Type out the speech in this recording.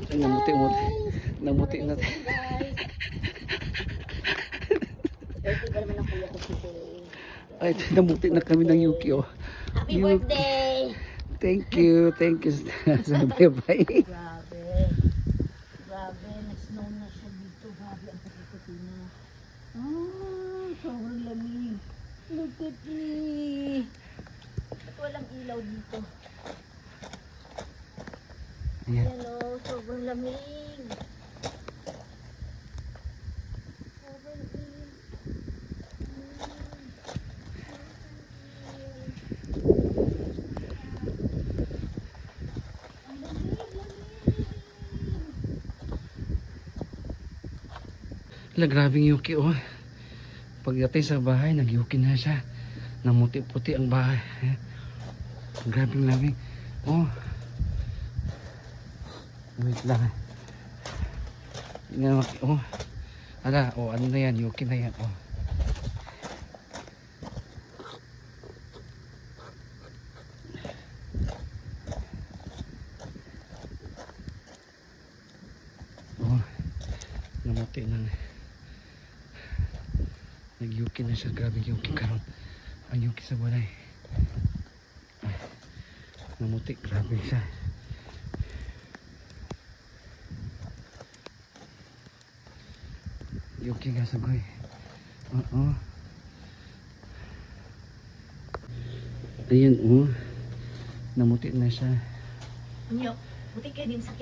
Ay, namuti-muti. Namuti na. Birthday ba naman ang kuya ko si Ay, namuti na kami ng Yuki, oh. Happy Yuki. birthday! Thank you. Thank you. Bye-bye. Grabe. Grabe. Nag-snow na siya dito. Grabe ang pagkikuti na. Sobrang lamig. Look at me. Ba't walang ilaw dito? Ayan. Ayan o. Sobrang lamig. Sobrang lamig. Wala, grabing Yuki, oh. Pagdating sa bahay, nag-Yuki na siya. Namuti-puti ang bahay. Grabing lamig. Oh. Wait lang. Tingnan mo, oh. Ala, oh, ano na yan? Yuki na yan, oh. Oh. Namuti na. Nag-Yuki na siya. Grabe Yuki karon. Ang Yuki sa balay. Ay, namuti. Grabe siya. Yuki nga sa goy. Oo. Ayan, oh. Namuti na siya. Nyo, buti kayo din sa